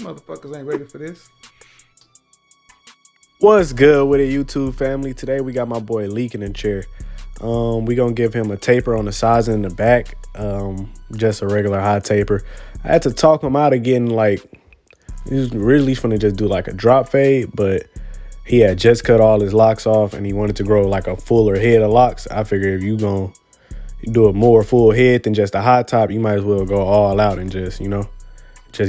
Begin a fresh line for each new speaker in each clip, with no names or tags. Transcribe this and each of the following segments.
motherfuckers ain't ready for this.
What's good with it, YouTube family? Today we got my boy Leek in the chair. We gonna give him a taper on the sides and the back. Just a regular high taper. I had to talk him out of getting he was really finna just do like a drop fade, but he had just cut all his locks off and he wanted to grow like a fuller head of locks. I figured if you gonna do a more full head than just a high top, you might as well go all out and just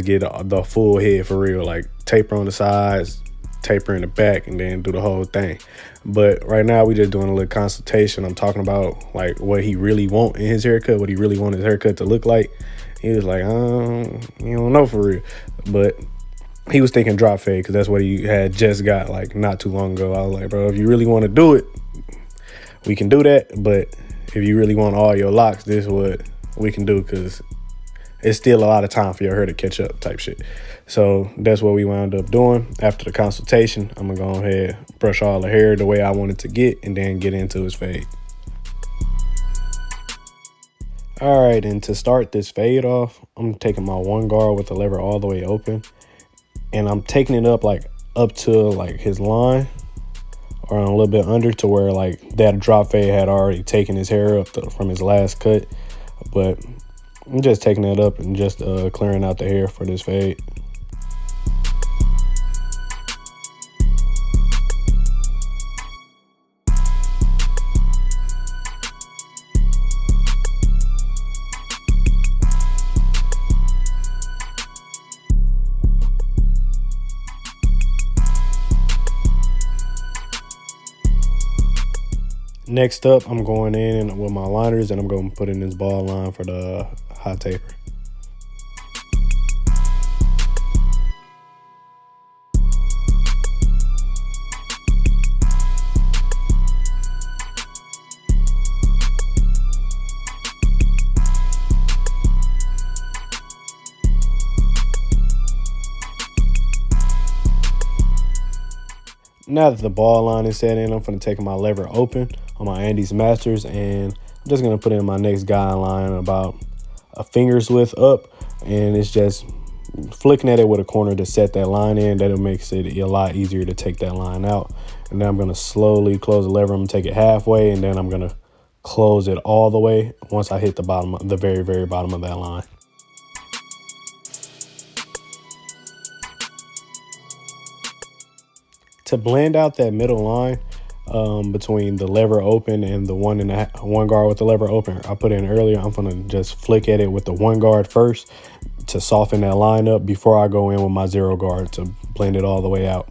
get the full head for real, like taper on the sides, taper in the back, and then do the whole thing. But right now we just doing a little consultation. I'm talking about like what he really want in his haircut, what he really want his haircut to look like. He was like, you don't know for real. But he was thinking drop fade because that's what he had just got like not too long ago. I was like, bro, if you really want to do it, we can do that. But if you really want all your locks, this is what we can do, because it's still a lot of time for your hair to catch up type shit. So that's what we wound up doing. After the consultation, I'm gonna go ahead, brush all the hair the way I want it to get, and then get into his fade. All right, and to start this fade off, I'm taking my one guard with the lever all the way open, and I'm taking it up to like his line, or a little bit under, to where like that drop fade had already taken his hair up from his last cut. But I'm just taking it up and just clearing out the hair for this fade. Next up, I'm going in with my liners and I'm going to put in this ball line for the high taper. Now that the ball line is set in, I'm going to take my lever open on my Andes Masters, and I'm just going to put in my next guideline about a finger's width up, and it's just flicking at it with a corner to set that line in. That'll make it a lot easier to take that line out. And then I'm going to slowly close the lever. I'm going to take it halfway, and then I'm going to close it all the way once I hit the bottom, the very, very bottom of that line. To blend out that middle line between the lever open and the one guard with the lever open I put in earlier, I'm gonna just flick at it with the one guard first to soften that line up before I go in with my zero guard to blend it all the way out.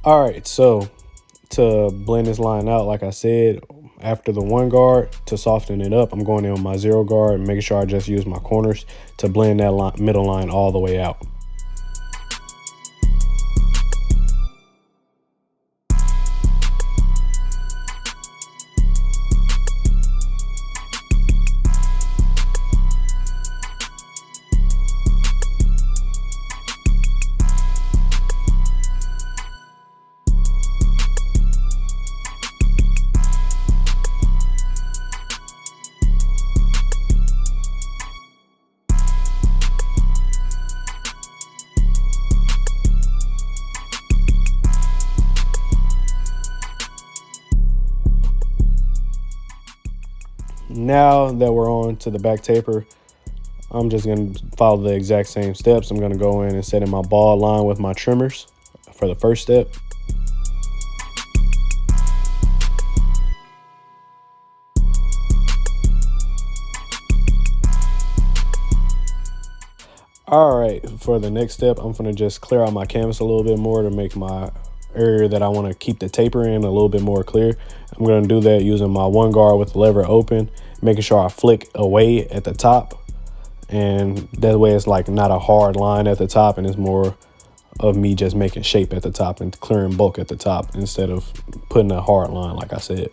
All right, so to blend this line out, like I said, after the one guard, to soften it up, I'm going in with my zero guard and making sure I just use my corners to blend that middle line all the way out. Now that we're on to the back taper, I'm just going to follow the exact same steps. I'm going to go in and set in my ball line with my trimmers for the first step. All right, for the next step, I'm going to just clear out my canvas a little bit more to make my area that I want to keep the taper in a little bit more clear. I'm going to do that using my one guard with the lever open, making sure I flick away at the top. And that way it's like not a hard line at the top, and it's more of me just making shape at the top and clearing bulk at the top instead of putting a hard line like I said.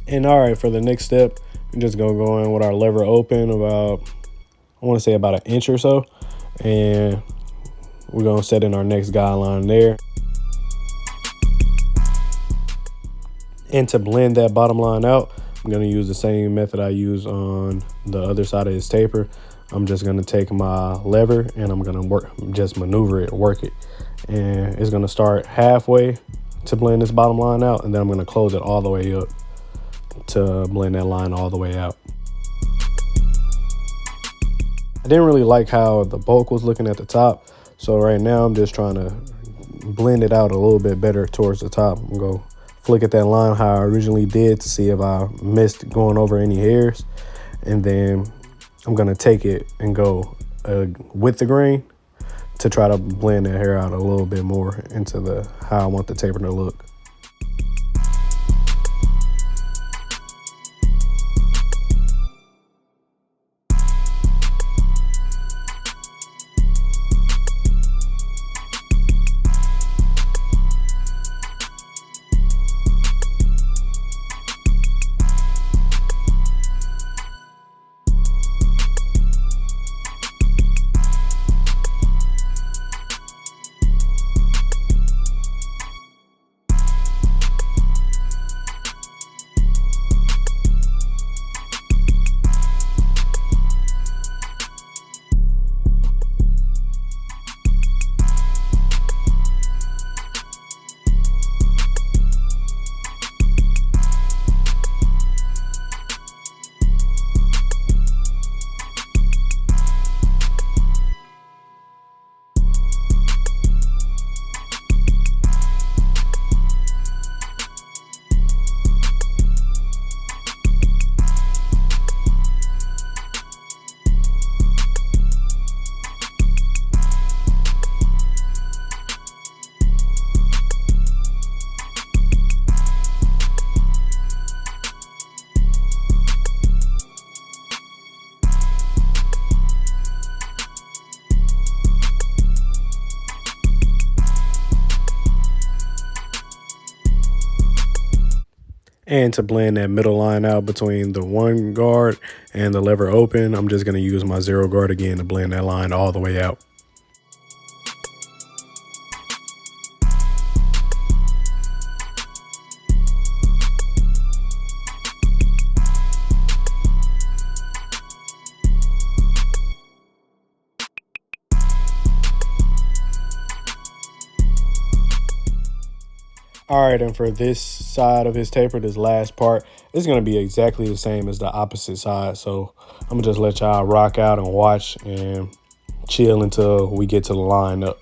And all right, for the next step, we're just gonna go in with our lever open about, I want to say about an inch or so, and we're gonna set in our next guideline there. And to blend that bottom line out, I'm gonna use the same method I use on the other side of his taper. I'm just gonna take my lever and I'm gonna just maneuver it, work it, and it's gonna start halfway to blend this bottom line out, and then I'm gonna close it all the way up to blend that line all the way out. I didn't really like how the bulk was looking at the top, so right now I'm just trying to blend it out a little bit better towards the top. I'm gonna go flick at that line how I originally did to see if I missed going over any hairs, and then I'm gonna take it and go with the grain to try to blend that hair out a little bit more into how I want the taper to look. And to blend that middle line out between the one guard and the lever open, I'm just going to use my 0 guard again to blend that line all the way out. All right, and for this side of his taper, this last part, it's going to be exactly the same as the opposite side. So I'm going to just let y'all rock out and watch and chill until we get to the line up.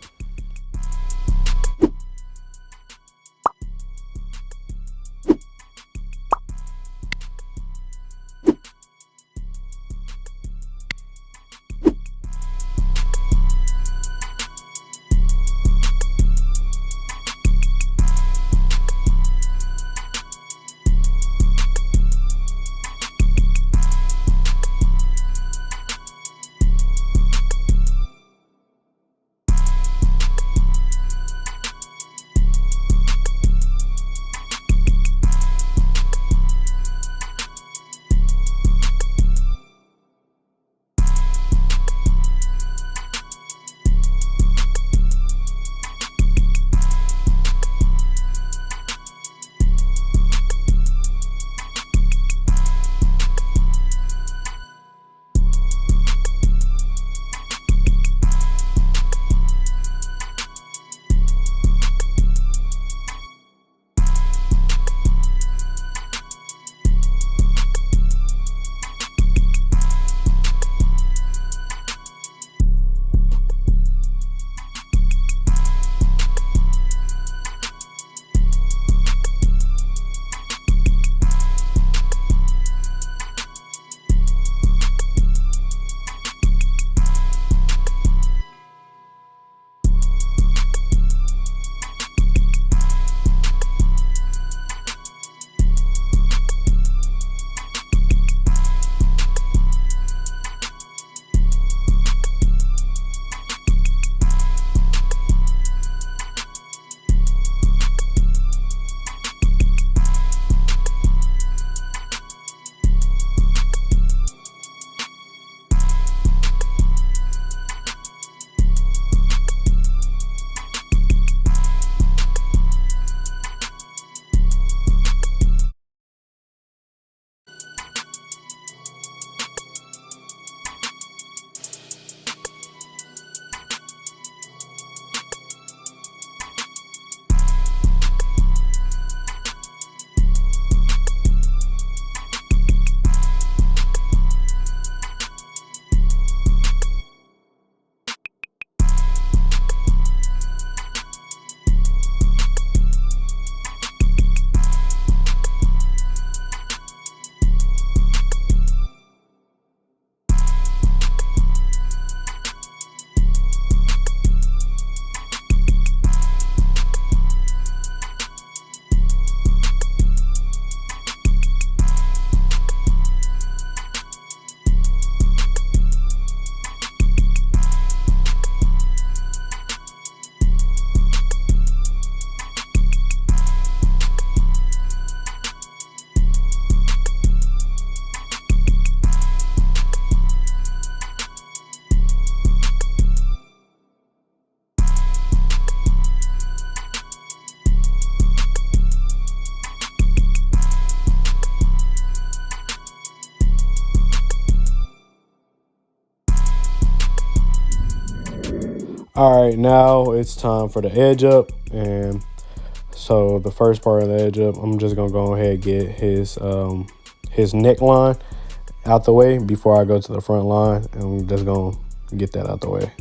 All right, now it's time for the edge up. And so the first part of the edge up, I'm just gonna go ahead and get his neckline out the way before I go to the front line. And I'm just gonna get that out the way.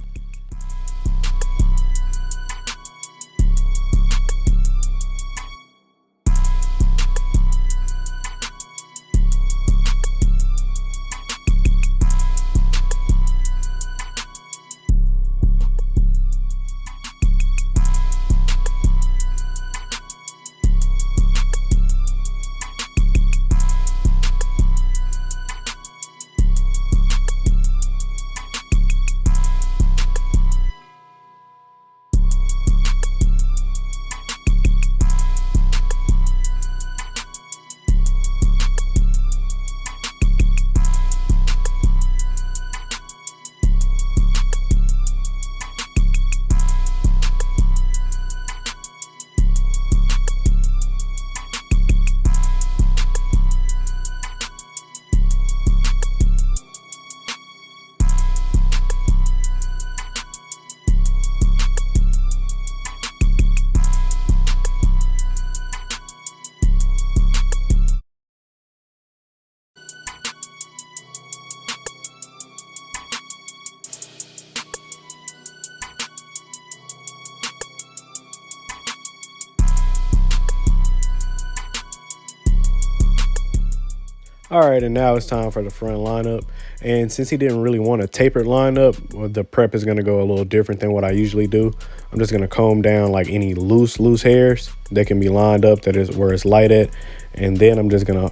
All right, and now it's time for the front lineup. And since he didn't really want a tapered lineup, well, the prep is gonna go a little different than what I usually do. I'm just gonna comb down like any loose hairs that can be lined up, that is where it's light at. And then I'm just gonna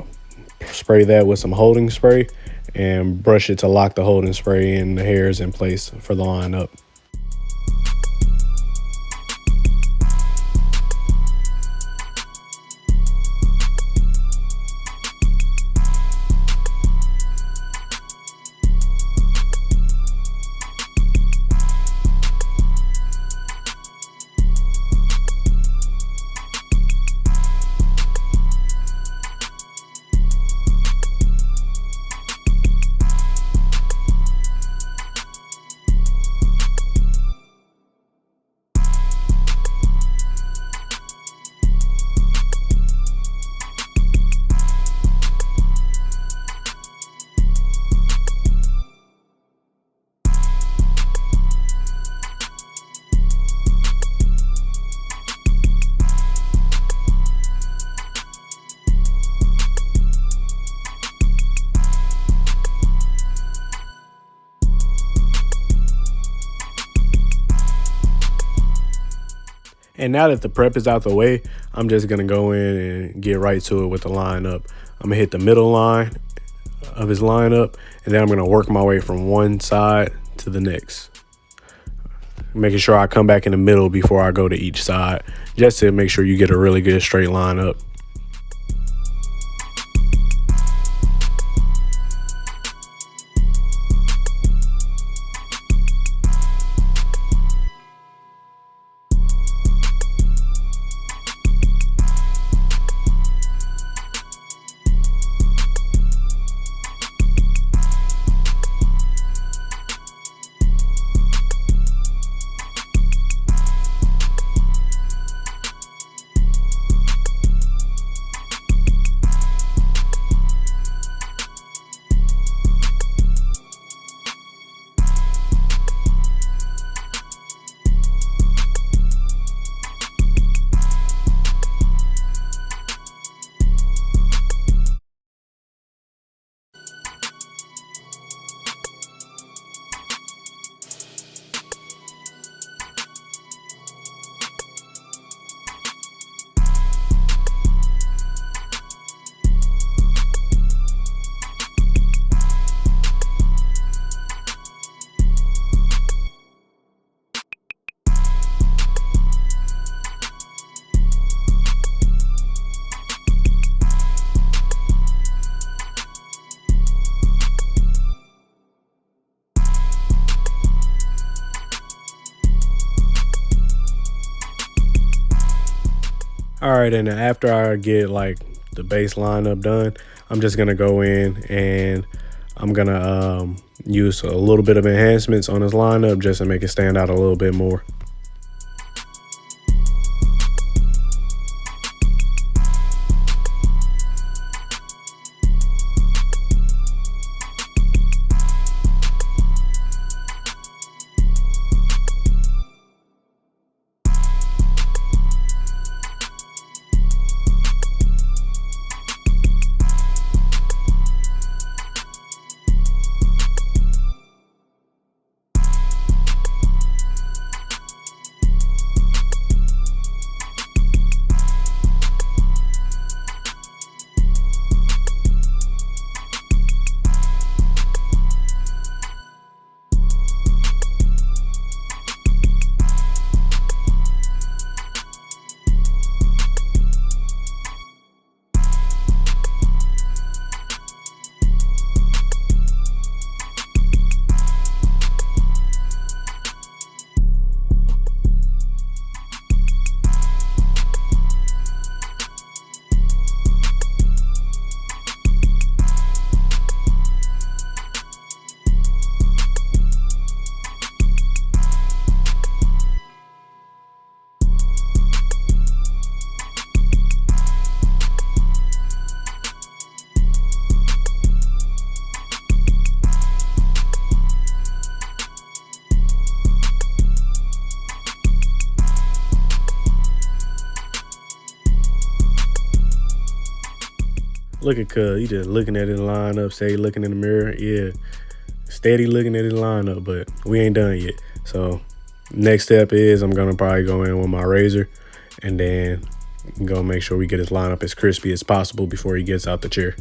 spray that with some holding spray and brush it to lock the holding spray and the hairs in place for the lineup. And now that the prep is out the way, I'm just gonna go in and get right to it with the lineup. I'm gonna hit the middle line of his lineup, and then I'm gonna work my way from one side to the next, making sure I come back in the middle before I go to each side, just to make sure you get a really good straight lineup. All right, and after I get like the base lineup done, I'm just gonna go in and I'm gonna use a little bit of enhancements on his lineup just to make it stand out a little bit more. Look at Cutzz, he just looking at his lineup, say looking in the mirror. Yeah, steady looking at his lineup, but we ain't done yet. So next step is I'm gonna probably go in with my razor and then go make sure we get his lineup as crispy as possible before he gets out the chair.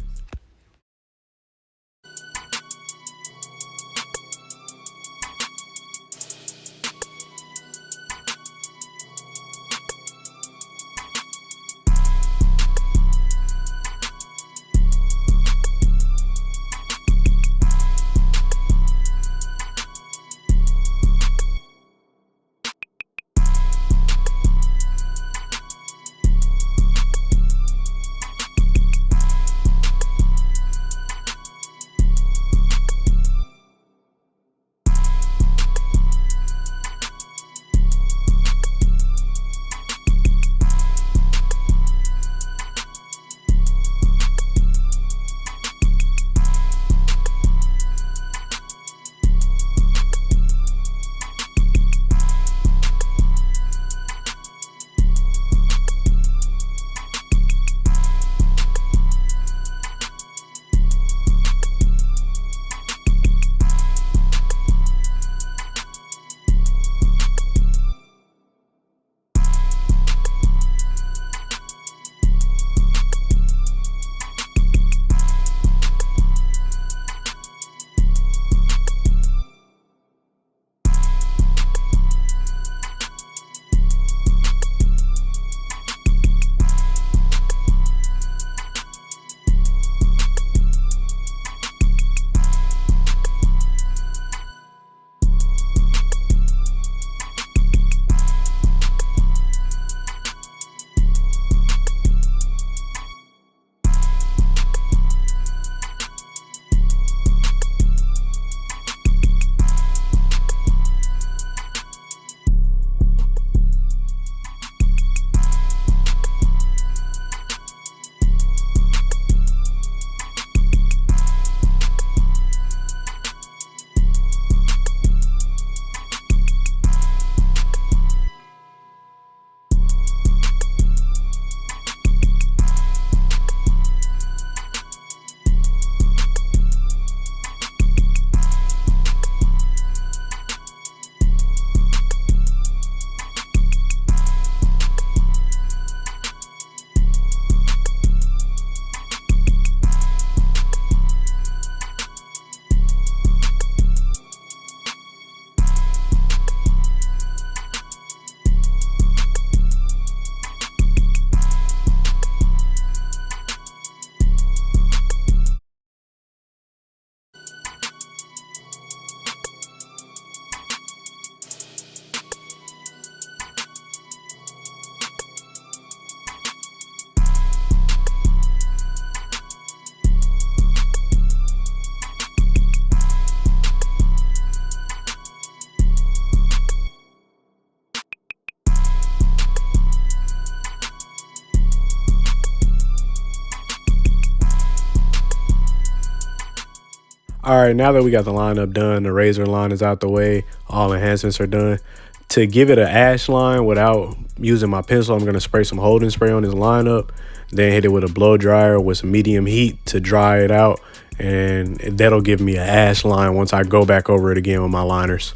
All right, now that we got the lineup done, the razor line is out the way, all enhancements are done. To give it an ash line without using my pencil, I'm going to spray some holding spray on this lineup, then hit it with a blow dryer with some medium heat to dry it out, and that'll give me an ash line once I go back over it again with my liners.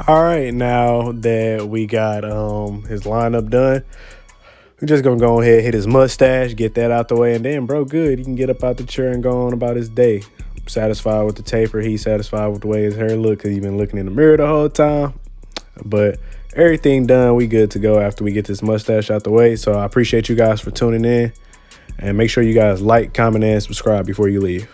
All right, now that we got his lineup done, we're just gonna go ahead, hit his mustache, get that out the way, and then bro, good. He can get up out the chair and go on about his day. Satisfied with the taper. He's satisfied with the way his hair look, because he's been looking in the mirror the whole time. But everything done, we good to go after we get this mustache out the way. So I appreciate you guys for tuning in, and make sure you guys like, comment, and subscribe before you leave.